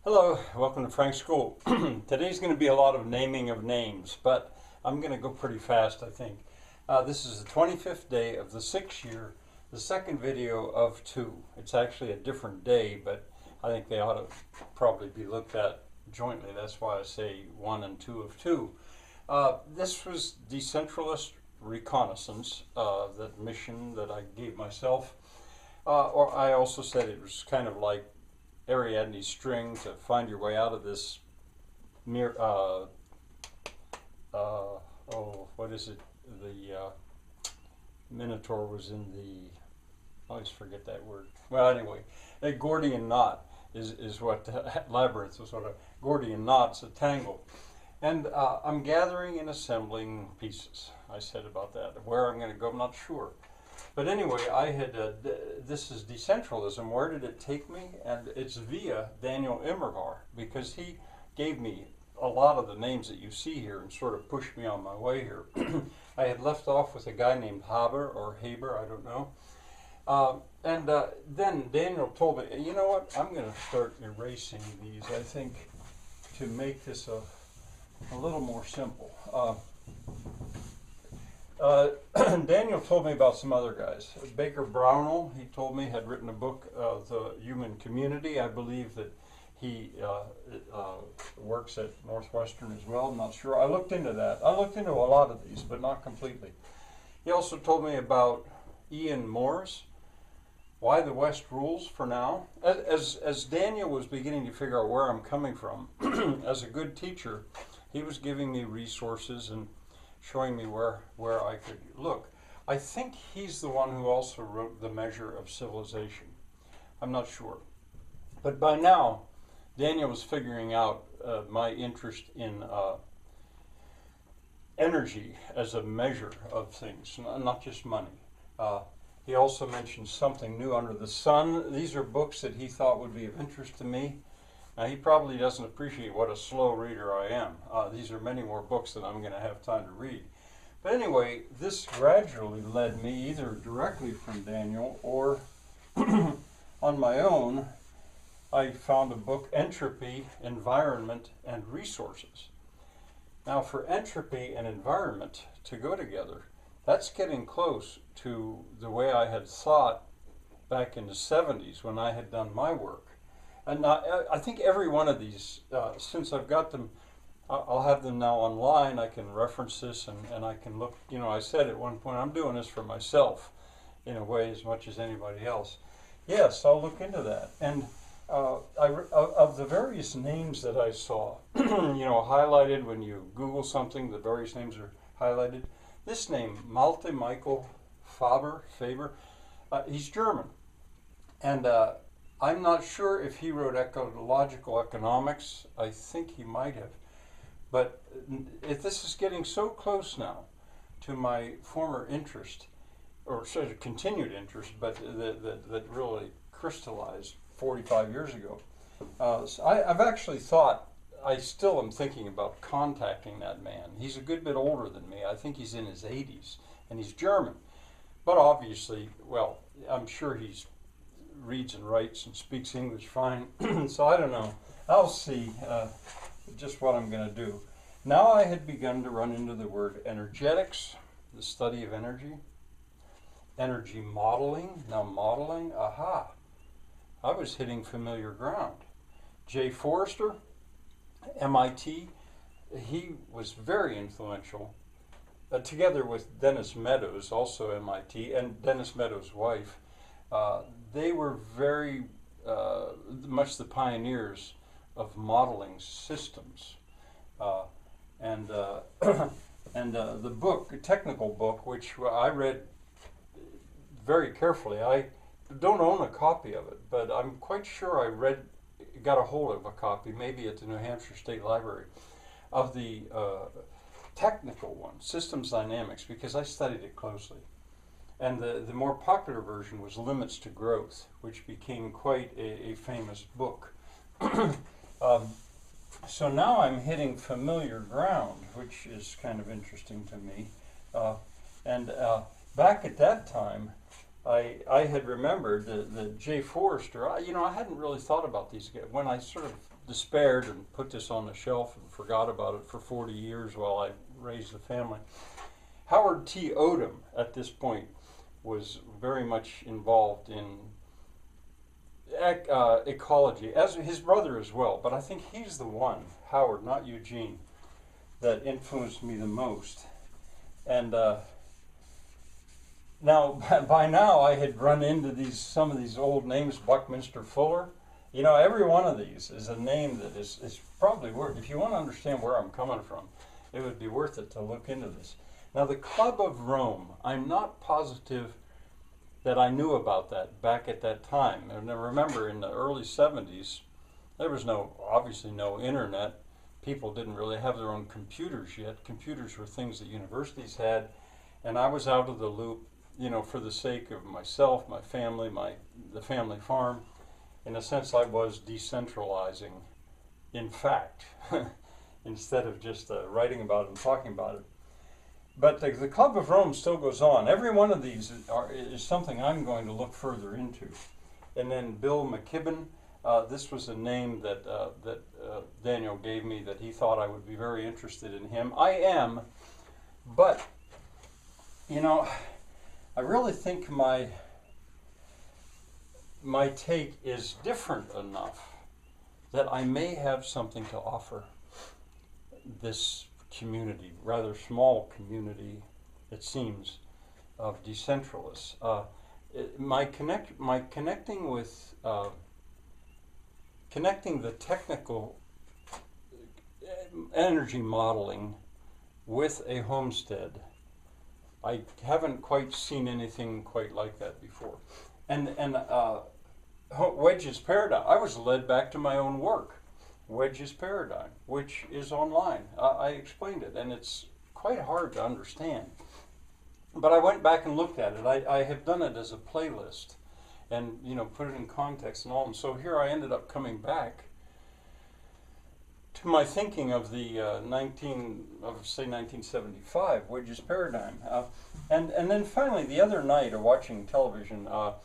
Hello, welcome to Frank's School. Today's going to be a lot of naming of names, but I'm going to go pretty fast, I think. This is the 25th day of the 6th year, the second video of 2. It's actually a different day, but I think they ought to probably be looked at jointly. That's why I say 1 and 2 of 2. This was Decentralist Reconnaissance, that mission that I gave myself. Or I also said it was kind of like Ariadne's string to find your way out of this what is it? The Minotaur was in the, I always forget that word. Well, anyway, a Gordian knot is what labyrinth was, what a Gordian knot's a tangle. And I'm gathering and assembling pieces. I said about that. Where I'm going to go, I'm not sure. But anyway, I had, this is decentralism. Where did it take me? And it's via Daniel Immerwahr, because he gave me a lot of the names that you see here and sort of pushed me on my way here. I had left off with a guy named Haber, or Haber, I don't know. Then Daniel told me, you know what, I'm going to start erasing these, I think, to make this a little more simple. Daniel told me about some other guys. Baker Brownell, he told me, had written a book, The Human Community. I believe that he works at Northwestern as well. I'm not sure. I looked into that. I looked into a lot of these, but not completely. He also told me about Ian Moore's Why the West Rules for Now. As Daniel was beginning to figure out where I'm coming from, as a good teacher, he was giving me resources and showing me where I could look. I think he's the one who also wrote The Measure of Civilization. I'm not sure. But by now, Daniel was figuring out my interest in energy as a measure of things, not just money. He also mentioned Something New Under the Sun. These are books that he thought would be of interest to me. Now, he probably doesn't appreciate what a slow reader I am. These are many more books than I'm going to have time to read. But anyway, this gradually led me either directly from Daniel or on my own. I found a book, Entropy, Environment, and Resources. Now, for entropy and environment to go together, that's getting close to the way I had thought back in the 70s when I had done my work. And I think every one of these, since I've got them, I'll have them now online. I can reference this and I can look. You know, I said at one point, I'm doing this for myself in a way as much as anybody else. Yes, I'll look into that. And of the various names that I saw, you know, highlighted when you Google something, the various names are highlighted. This name, Malte Michael Faber, he's German. And I'm not sure if he wrote ecological economics. I think he might have. But if this is getting so close now to my former interest, or sort of continued interest, but that really crystallized 45 years ago, so I've actually thought, I still am thinking about contacting that man. He's a good bit older than me. I think he's in his 80s, and he's German. But obviously, well, I'm sure he's reads and writes and speaks English fine. So I don't know. I'll see just what I'm going to do. Now I had begun to run into the word energetics, the study of energy, energy modeling. Now modeling, aha. I was hitting familiar ground. Jay Forrester, MIT, he was very influential, together with Dennis Meadows, also MIT, and Dennis Meadows' wife. They were very much the pioneers of modeling systems. The book, a technical book, which I read very carefully. I don't own a copy of it, but I'm quite sure I got a hold of a copy, maybe at the New Hampshire State Library, of the technical one, Systems Dynamics, because I studied it closely. And the more popular version was Limits to Growth, which became quite a famous book. So now I'm hitting familiar ground, which is kind of interesting to me. Back at that time, I had remembered that Jay Forrester, I hadn't really thought about these guys. When I sort of despaired and put this on the shelf and forgot about it for 40 years while I raised the family, Howard T. Odom at this point was very much involved in ecology, as his brother as well. But I think he's the one, Howard, not Eugene, that influenced me the most. And now, by now, I had run into some of these old names, Buckminster Fuller. Every one of these is a name that is probably worth, if you want to understand where I'm coming from, it would be worth it to look into this. Now, the Club of Rome, I'm not positive that I knew about that back at that time. And I remember in the early 70s, there was obviously no internet. People didn't really have their own computers yet. Computers were things that universities had, and I was out of the loop, for the sake of myself, my family, the family farm. In a sense, I was decentralizing, in fact, instead of just writing about it and talking about it. But the Club of Rome still goes on. Every one of these is something I'm going to look further into. And then Bill McKibben, this was a name that Daniel gave me that he thought I would be very interested in him. I am, but, I really think my take is different enough that I may have something to offer this community, rather small community, it seems, of decentralists. Connecting the technical energy modeling with a homestead, I haven't quite seen anything quite like that before. And Wedge's paradigm, I was led back to my own work. Wedge's paradigm, which is online. I explained it, and it's quite hard to understand. But I went back and looked at it. I have done it as a playlist, and put it in context and all. And so here I ended up coming back to my thinking of the 1975 Wedge's paradigm, and then finally the other night, watching television. I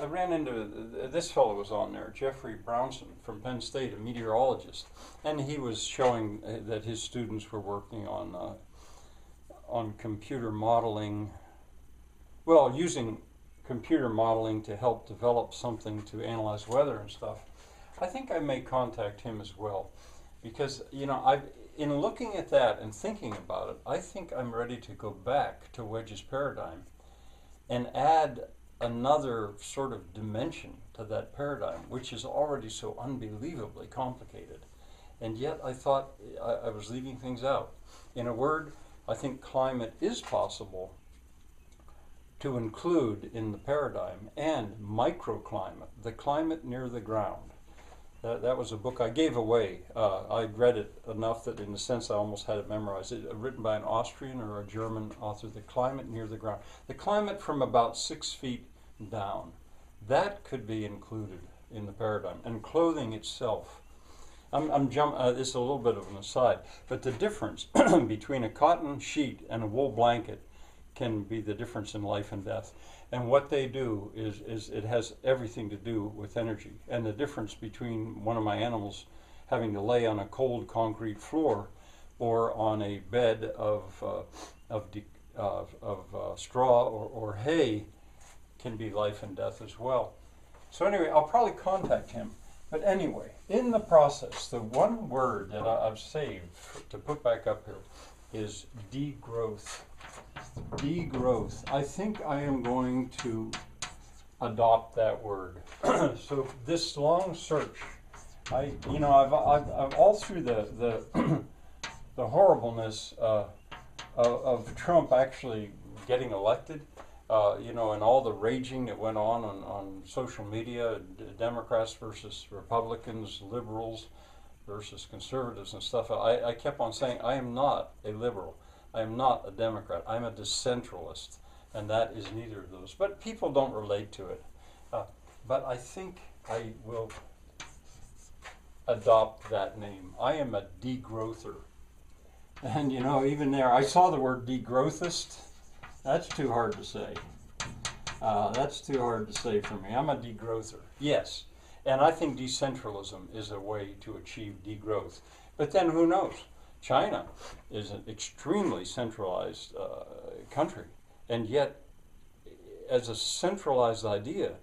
ran into, this fellow was on there, Jeffrey Brownson from Penn State, a meteorologist, and he was showing that his students were working on computer modeling, using computer modeling to help develop something to analyze weather and stuff. I think I may contact him as well, because in looking at that and thinking about it, I think I'm ready to go back to Wedge's paradigm and add another sort of dimension to that paradigm, which is already so unbelievably complicated. And yet I thought I was leaving things out. In a word, I think climate is possible to include in the paradigm, and microclimate, the climate near the ground. That was a book I gave away. I'd read it enough that in a sense I almost had it memorized. Written by an Austrian or a German author, The Climate Near the Ground. The climate from about 6 feet down. That could be included in the paradigm. And clothing itself. This is a little bit of an aside, but the difference between a cotton sheet and a wool blanket can be the difference in life and death. And what they do is it has everything to do with energy. And the difference between one of my animals having to lay on a cold concrete floor or on a bed of straw or hay can be life and death as well. So anyway, I'll probably contact him. But anyway, in the process, the one word that I've saved to put back up here is degrowth. Degrowth. I think I am going to adopt that word. So this long search, I've all through the the horribleness of Trump actually getting elected, and all the raging that went on social media, Democrats versus Republicans, liberals versus conservatives and stuff. I kept on saying, I am not a liberal. I am not a Democrat. I'm a decentralist, and that is neither of those. But people don't relate to it. But I think I will adopt that name. I am a degrowther. And even there, I saw the word degrowthist. That's too hard to say. That's too hard to say for me. I'm a degrowther. Yes. And I think decentralism is a way to achieve degrowth. But then who knows? China is an extremely centralized country. And yet, as a centralized idea,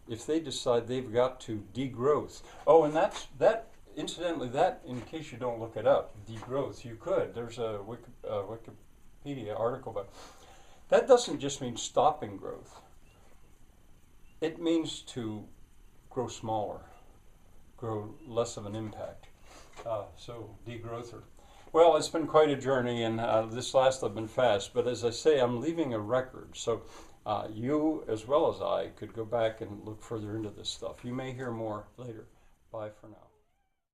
if they decide they've got to degrowth. Oh, and incidentally, in case you don't look it up, degrowth, you could. There's a Wikipedia article about that. Doesn't just mean stopping growth. It means to grow smaller, grow less of an impact. So degrowther. Well, it's been quite a journey, and this last have been fast, but as I say, I'm leaving a record. So you, as well as I, could go back and look further into this stuff. You may hear more later. Bye for now.